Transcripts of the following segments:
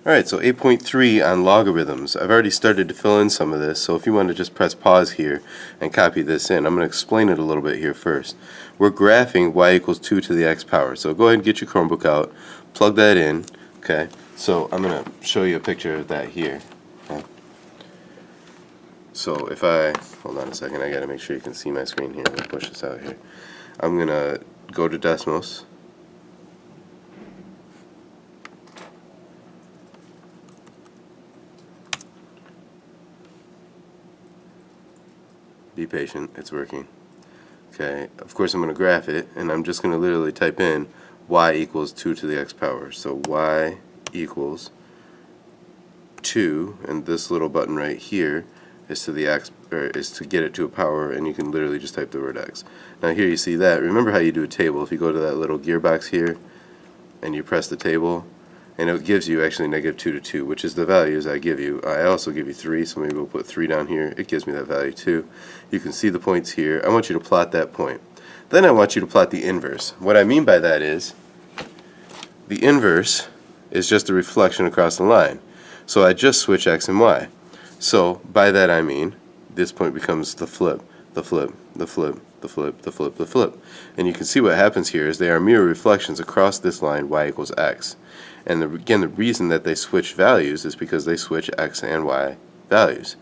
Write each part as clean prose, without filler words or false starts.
Alright, so 8.3 on logarithms. I've already started to fill in some of this, so if you want to just press pause here and copy this in, I'm going to explain it a little bit here first. We're graphing y equals 2 to the x power. So go ahead and get your Chromebook out, plug that in. Okay, so I'm going to show you a picture of that here. Okay. So if I, hold on a second, I got to make sure you can see my screen here. Let me push this out here. I'm going to go to Desmos. Be patient, it's working. Okay, of course I'm going to graph it, and I'm just going to literally type in y equals 2 to the x power. So y equals 2, and this little button right here is to the x, or is to get it to a power, and you can literally just type the word x. Now here you see that. Remember how you do a table. If you go to that little gearbox here and you press the table, and it gives you actually negative 2 to 2, which is the values I give you. I also give you 3, so maybe we'll put 3 down here. It gives me that value too. You can see the points here. I want you to plot that point. Then I want you to plot the inverse. What I mean by that is the inverse is just a reflection across the line. So I just switch x and y. So by that I mean this point becomes the flip, the flip, the flip, the flip, the flip, the flip. And you can see what happens here is they are mirror reflections across this line y equals x. And again, the reason that they switch values is because they switch x and y values.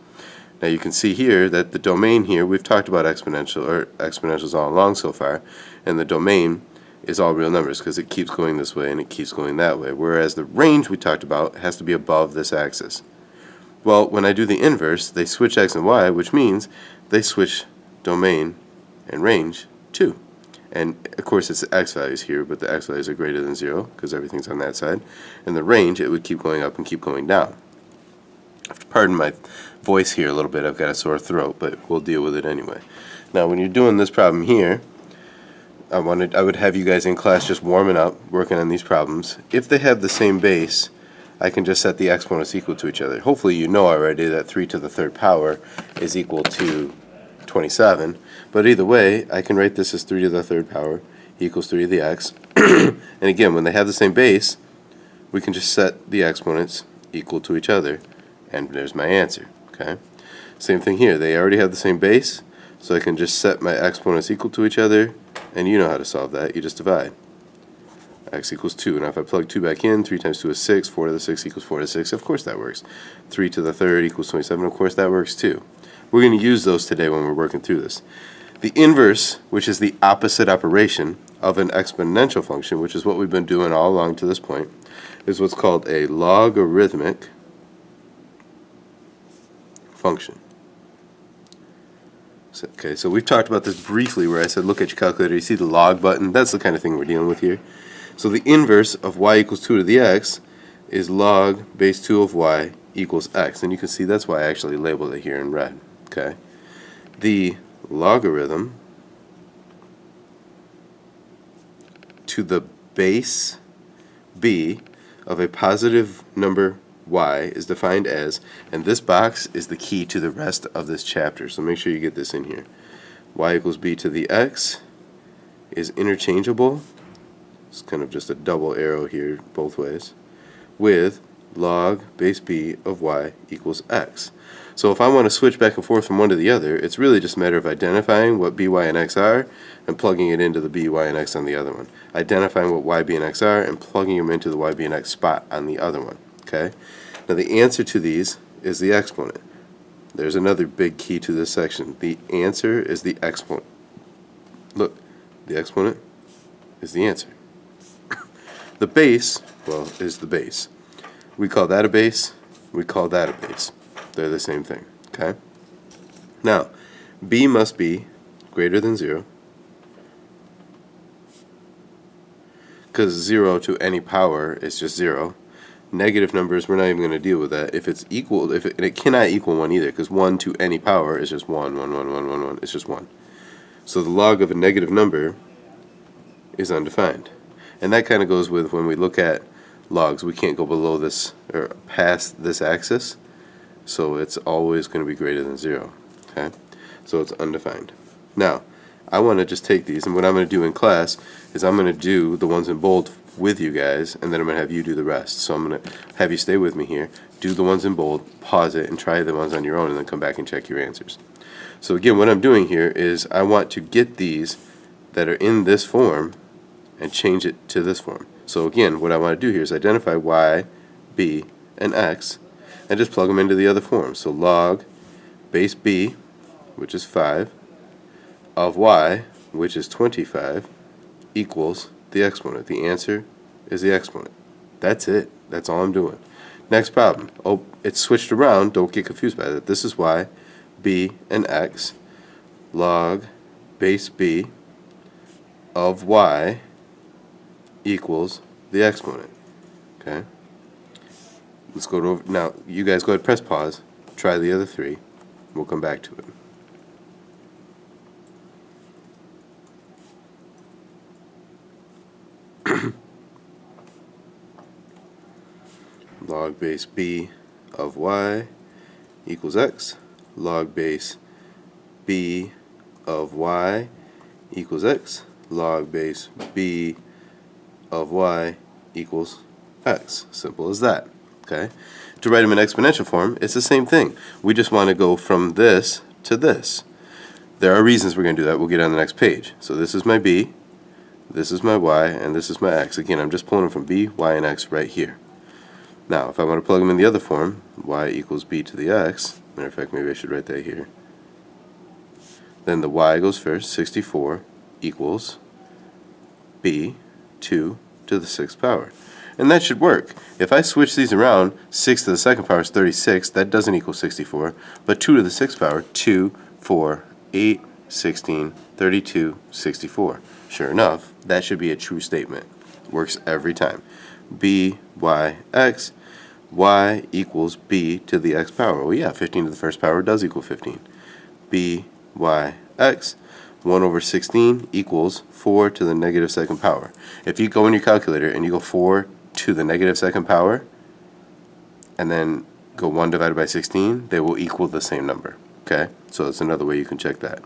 Now you can see here that the domain here, we've talked about exponentials all along so far, and the domain is all real numbers because it keeps going this way and it keeps going that way, whereas the range we talked about has to be above this axis. Well, when I do the inverse, they switch x and y, which means they switch domain and range too. And of course it's the x values here, but the x values are greater than 0 because everything's on that side. And the range, it would keep going up and keep going down. Pardon my voice here a little bit, I've got a sore throat, but we'll deal with it anyway. Now when you're doing this problem here, I would have you guys in class just warming up, working on these problems. If they have the same base, I can just set the exponents equal to each other. Hopefully you know already that 3 to the third power is equal to 27, but either way I can write this as 3 to the third power equals 3 to the x. And again, when they have the same base, we can just set the exponents equal to each other, and there's my answer. Okay, same thing here, they already have the same base, so I can just set my exponents equal to each other, and you know how to solve that. You just divide. X equals 2. Now if I plug 2 back in, 3 times 2 is 6, 4 to the 6 equals 4 to the 6. Of course that works. 3 to the third equals 27. Of course that works too. We're going to use those today when we're working through this. The inverse, which is the opposite operation of an exponential function, which is what we've been doing all along to this point, is what's called a logarithmic function. Okay, so we've talked about this briefly where I said look at your calculator, you see the log button, that's the kind of thing we're dealing with here. So the inverse of y equals 2 to the x is log base 2 of y equals x, and you can see that's why I actually labeled it here in red. Okay, the logarithm to the base b of a positive number y is defined as, and this box is the key to the rest of this chapter, so make sure you get this in here. Y equals b to the x is interchangeable, it's kind of just a double arrow here both ways, with log base b of y equals x. So if I want to switch back and forth from one to the other, it's really just a matter of identifying what b, y, and x are and plugging it into the b, y, and x on the other one. Identifying what y, b, and x are and plugging them into the y, b, and x spot on the other one. Okay? Now the answer to these is the exponent. There's another big key to this section. The answer is the exponent. Look, the exponent is the answer. The base, well, is the base. We call that a base, we call that a base. They're the same thing. Okay? Now, b must be greater than 0, because 0 to any power is just 0. Negative numbers, we're not even going to deal with that. If it's equal, and it cannot equal 1 either, because 1 to any power is just 1, 1, 1, 1, 1, 1. It's just 1. So the log of a negative number is undefined. And that kind of goes with when we look at logs, we can't go below this or past this axis, so it's always going to be greater than 0. Okay, so it's undefined. Now I want to just take these, and what I'm going to do in class is I'm going to do the ones in bold with you guys, and then I'm going to have you do the rest. So I'm going to have you stay with me here, do the ones in bold, pause it, and try the ones on your own, and then come back and check your answers. So again, what I'm doing here is I want to get these that are in this form and change it to this form. So again, what I want to do here is identify y, b, and x, and just plug them into the other form. So log base b, which is 5, of y, which is 25, equals the exponent. The answer is the exponent. That's it. That's all I'm doing. Next problem. Oh, it's switched around. Don't get confused by that. This is y, b, and x, log base b of y equals the exponent. Okay? Let's go to, now you guys go ahead, press pause, try the other three, we'll come back to it. Log base b of y equals x, log base b of y equals x, log base b of y equals x. Simple as that. Okay. To write them in exponential form, it's the same thing. We just want to go from this to this. There are reasons we're going to do that. We'll get on the next page. So this is my b, this is my y, and this is my x. Again, I'm just pulling them from b, y, and x right here. Now, if I want to plug them in the other form, y equals b to the x, matter of fact, maybe I should write that here. Then the y goes first, 64 equals b, 2 to the 6th power. And that should work. If I switch these around, 6 to the 2nd power is 36, that doesn't equal 64, but 2 to the 6th power, 2, 4, 8, 16, 32, 64. Sure enough, that should be a true statement. Works every time. b, y, x, y equals b to the x power. Well, yeah, 15 to the 1st power does equal 15. b, y, x, 1 over 16 equals 4 to the negative 2nd power. If you go in your calculator and you go 4 to the negative 2nd power and then go 1 divided by 16, they will equal the same number. Okay? So that's another way you can check that.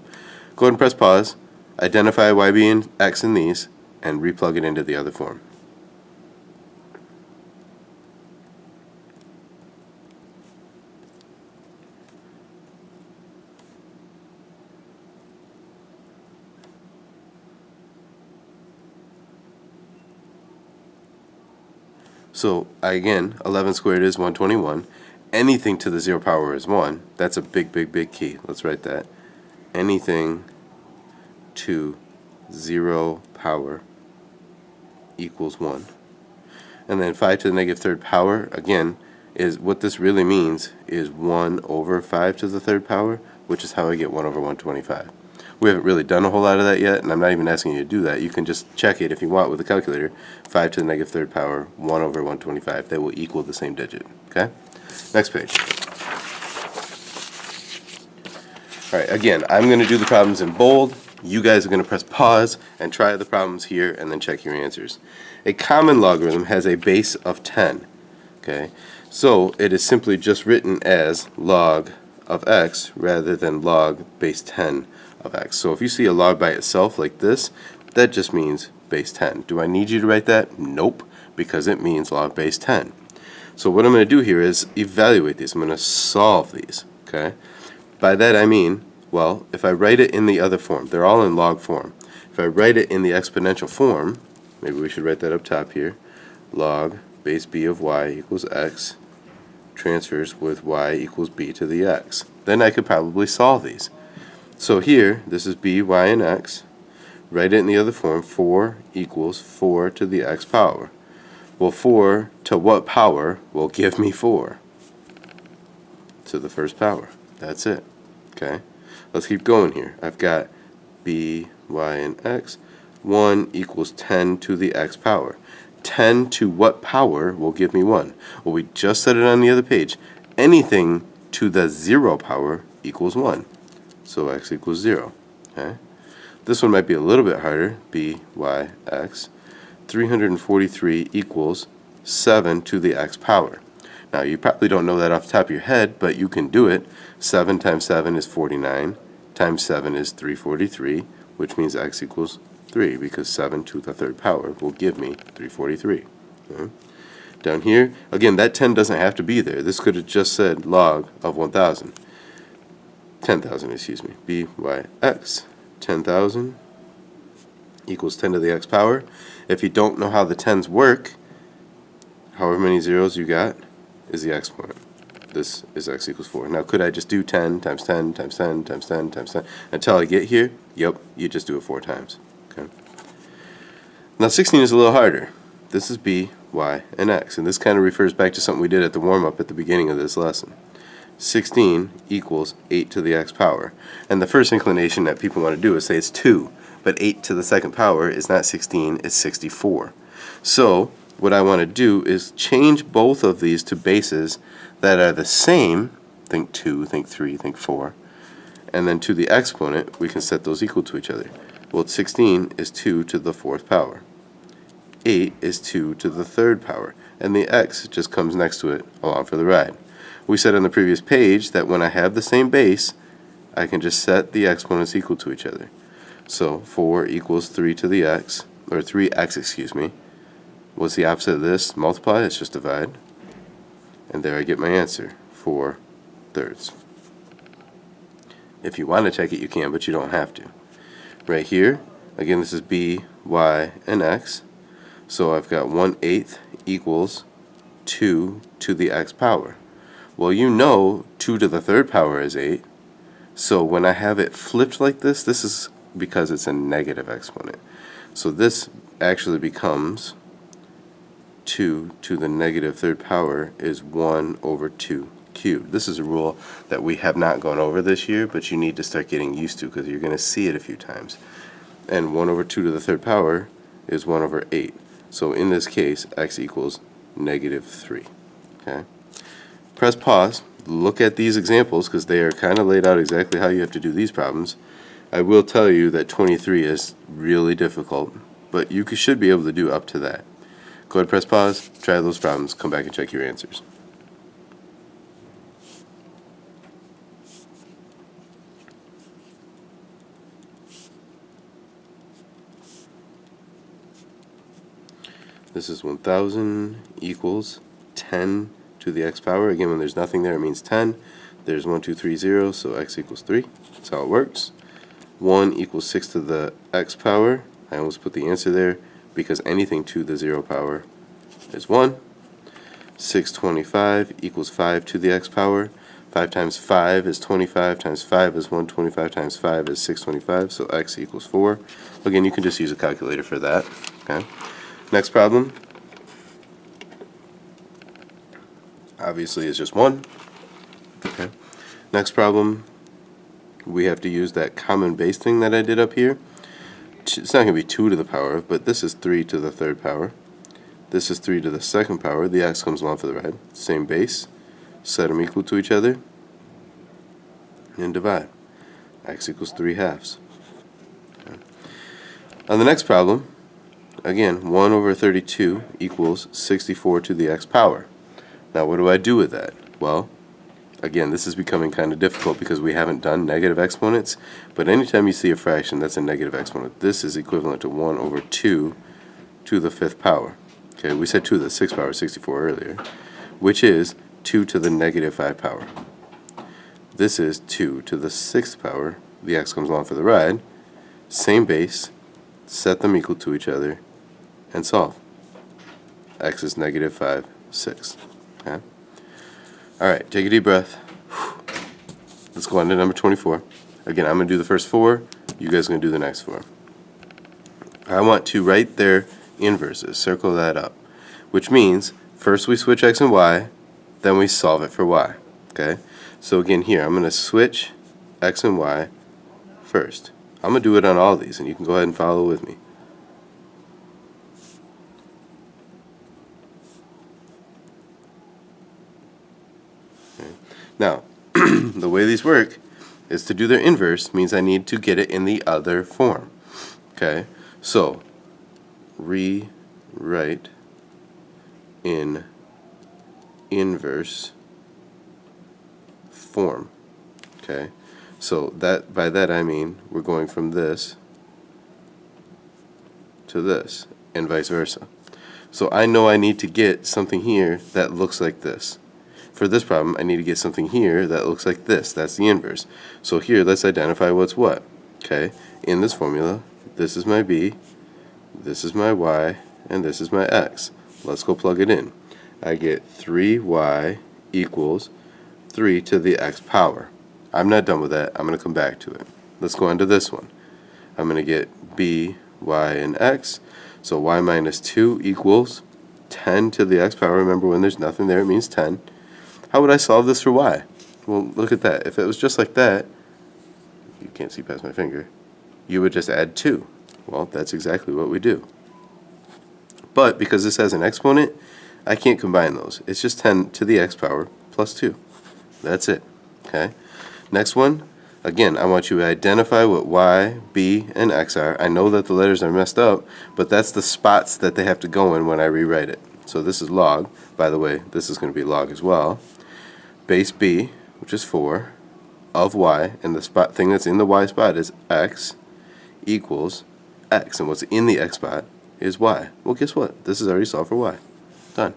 Go ahead and press pause, identify y, b, and x in these, and replug it into the other form. So again, 11 squared is 121. Anything to the 0 power is 1. That's a big, big, big key. Let's write that. Anything to 0 power equals 1. And then 5 to the negative 3rd power, again, is what this really means is 1 over 5 to the 3rd power, which is how I get 1 over 125. We haven't really done a whole lot of that yet, and I'm not even asking you to do that. You can just check it if you want with a calculator. 5 to the negative 3rd power, 1 over 125. They will equal the same digit. Okay? Next page. Alright, again, I'm going to do the problems in bold. You guys are going to press pause and try the problems here and then check your answers. A common logarithm has a base of 10. Okay? So it is simply just written as log of x rather than log base 10 of x. So if you see a log by itself like this, that just means base 10. Do I need you to write that? Nope, because it means log base 10. So what I'm going to do here is evaluate these. I'm going to solve these. Okay? By that I mean, well, if I write it in the other form, they're all in log form. If I write it in the exponential form, maybe we should write that up top here, log base b of y equals x transfers with y equals b to the x. Then I could probably solve these. So here, this is b, y, and x. Write it in the other form, 4 equals 4 to the x power. Well, 4 to what power will give me 4? To the 1st power. That's it. Okay? Let's keep going here. I've got b, y, and x. 1 equals 10 to the x power. 10 to what power will give me 1? Well, we just said it on the other page. Anything to the 0 power equals 1. So x equals 0. Okay? This one might be a little bit harder. b, y, x. 343 equals 7 to the x power. Now, you probably don't know that off the top of your head, but you can do it. 7 times 7 is 49, times 7 is 343, which means x equals 3, because 7 to the third power will give me 343. Okay. Down here, again, that 10 doesn't have to be there. This could have just said log of 1,000. 10,000, excuse me. By(x). 10,000 equals 10 to the x power. If you don't know how the 10s work, however many zeros you got is the exponent. This is x equals 4. Now, could I just do 10 times 10 times 10 times 10 times 10 until I get here? Yep, you just do it 4 times. Okay. Now, 16 is a little harder. This is b, y, and x. And this kind of refers back to something we did at the warm-up at the beginning of this lesson. 16 equals 8 to the x power. And the first inclination that people want to do is say it's 2. But 8 to the second power is not 16, it's 64. So, what I want to do is change both of these to bases that are the same. Think 2, think 3, think 4. And then to the exponent, we can set those equal to each other. Well, 16 is 2 to the fourth power. 8 is 2 to the third power. And the x just comes next to it along for the ride. We said on the previous page that when I have the same base, I can just set the exponents equal to each other. So 4 equals 3 to the x, or 3x, excuse me. What's the opposite of this? Multiply, it's just divide. And there I get my answer, 4/3. If you want to check it, you can, but you don't have to. Right here, again, this is b, y, and x. So I've got 1/8 equals 2 to the x power. Well, you know 2 to the third power is 8. So when I have it flipped like this is because it's a negative exponent. So this actually becomes 2 to the negative third power is 1 over 2 cubed. This is a rule that we have not gone over this year, but you need to start getting used to because you're going to see it a few times. And 1 over 2 to the third power is 1 over 8. So in this case, x equals -3. Okay. Press pause. Look at these examples because they are kind of laid out exactly how you have to do these problems. I will tell you that 23 is really difficult, but you should be able to do up to that. Go ahead, press pause, try those problems, come back and check your answers. This is 1,000 equals 10 to the x power. Again, when there's nothing there, it means 10. There's 1, 2, 3, 0, so x equals 3. That's how it works. 1 equals 6 to the x power. I almost put the answer there because anything to the 0 power is 1. 625 equals 5 to the x power. 5 times 5 is 25, times 5 is 125, times 5 is 625, so x equals 4. Again, you can just use a calculator for that. Okay. Next problem, obviously, is just 1. Okay. Next problem, we have to use that common base thing that I did up here. It's not going to be 2 to the power, but this is 3 to the third power. This is 3 to the second power. The x comes along for the ride. Same base. Set them equal to each other. And divide. X equals 3/2. Okay. On the next problem, again, 1 over 32 equals 64 to the x power. Now, what do I do with that? Well, again, this is becoming kind of difficult because we haven't done negative exponents, but anytime you see a fraction that's a negative exponent, this is equivalent to 1 over 2 to the 5th power. Okay, we said 2 to the 6th power, 64 earlier, which is 2 to the -5 power. This is 2 to the 6th power. The x comes along for the ride. Same base. Set them equal to each other and solve. X is -5, 6. Okay? Alright, take a deep breath. Let's go on to number 24. Again, I'm going to do the first 4. You guys are going to do the next 4. I want to write their inverses. Circle that up. Which means, first we switch x and y, then we solve it for y. Okay? So again here, I'm going to switch x and y first. I'm going to do it on all these, and you can go ahead and follow with me. Okay. Now, the way these work is to do their inverse means I need to get it in the other form. Okay? So, rewrite in inverse form. Okay? So that by that I mean we're going from this to this, and vice versa. So I know I need to get something here that looks like this. For this problem, I need to get something here that looks like this. That's the inverse. So here, let's identify what's what. Okay, in this formula, this is my b, this is my y, and this is my x. Let's go plug it in. I get 3y equals 3 to the x power. I'm not done with that. I'm going to come back to it. Let's go on to this one. I'm going to get b, y, and x. So y minus 2 equals 10 to the x power. Remember, when there's nothing there, it means 10. How would I solve this for y? Well, look at that. If it was just like that, you can't see past my finger, you would just add 2. Well, that's exactly what we do. But because this has an exponent, I can't combine those. It's just 10 to the x power plus 2. That's it. Okay. Next one, again, I want you to identify what y, b, and x are. I know that the letters are messed up, but that's the spots that they have to go in when I rewrite it. So this is log. By the way, this is going to be log as well. Base b, which is 4, of y, and the spot thing that's in the y spot is x, equals x. And what's in the x spot is y. Well, guess what? This is already solved for y. Done.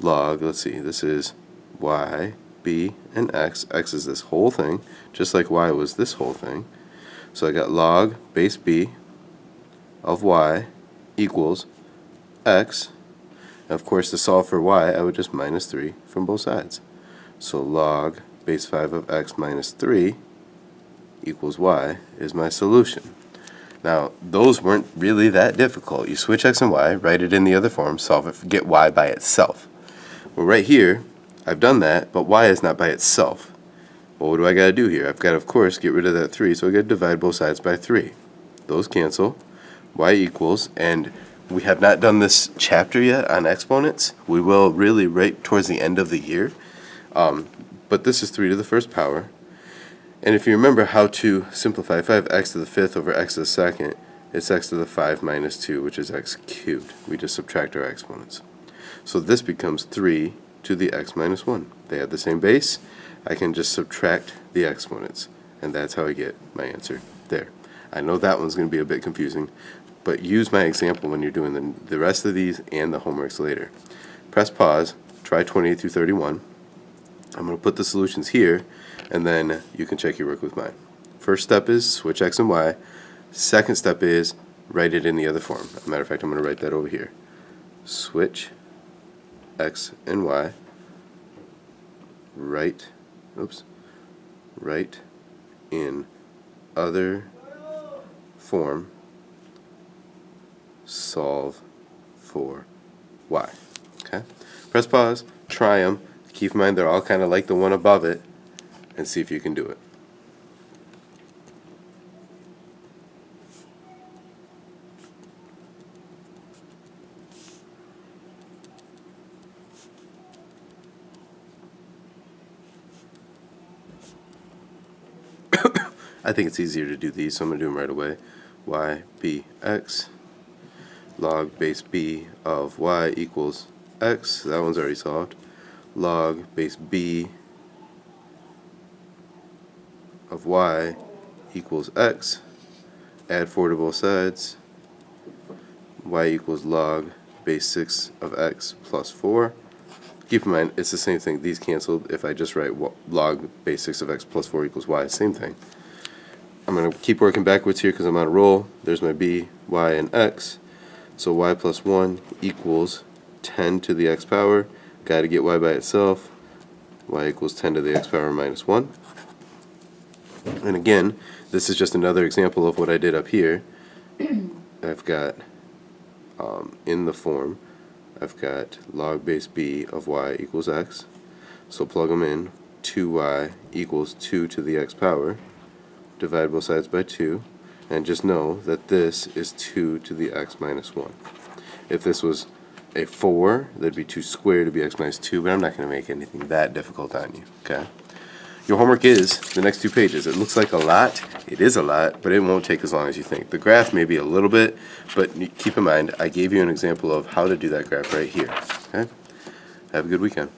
Log, let's see, this is y, b, and x. X is this whole thing, just like y was this whole thing. So I got log base b of y equals x. And of course, to solve for y, I would just minus 3 from both sides. So log base 5 of x minus 3 equals y is my solution. Now, those weren't really that difficult. You switch x and y, write it in the other form, solve it, get y by itself. Well, right here, I've done that, but y is not by itself. Well, what do I got to do here? I've got to, of course, get rid of that 3, so I got to divide both sides by 3. Those cancel. Y equals, and we have not done this chapter yet on exponents. We will really right towards the end of the year. But this is 3 to the first power. And if you remember how to simplify, if I have x to the 5th over x to the 2nd, it's x to the 5 minus 2, which is x cubed. We just subtract our exponents. So this becomes 3 to the x minus 1. They have the same base. I can just subtract the exponents. And that's how I get my answer there. I know that one's going to be a bit confusing, but use my example when you're doing the rest of these and the homeworks later. Press pause, try 28 through 31. I'm going to put the solutions here, and then you can check your work with mine. First step is switch x and y. Second step is write it in the other form. As a matter of fact, I'm going to write that over here. Switch x and y. Write in other form. Solve for y. Okay? Press pause, try them. Keep in mind they're all kind of like the one above it, and see if you can do it. I think it's easier to do these, so I'm going to do them right away. Y, b, x. Log base b of y equals x. That one's already solved. Log base b of y equals x. Add 4 to both sides. Y equals log base 6 of x plus 4. Keep in mind, it's the same thing. These canceled. If I just write log base 6 of x plus 4 equals y, same thing. I'm going to keep working backwards here because I'm on a roll. There's my b, y, and x. So y plus 1 equals 10 to the x power. Got to get y by itself. Y equals 10 to the x power minus 1. And again, this is just another example of what I did up here. I've got, in the form, I've got log base b of y equals x. So plug them in. 2y equals 2 to the x power. Divide both sides by 2. And just know that this is 2 to the x minus 1. If this was a 4, that'd be 2 squared to be x minus 2, but I'm not going to make anything that difficult on you. Okay? Your homework is the next 2 pages. It looks like a lot. It is a lot, but it won't take as long as you think. The graph may be a little bit, but keep in mind, I gave you an example of how to do that graph right here. Okay? Have a good weekend.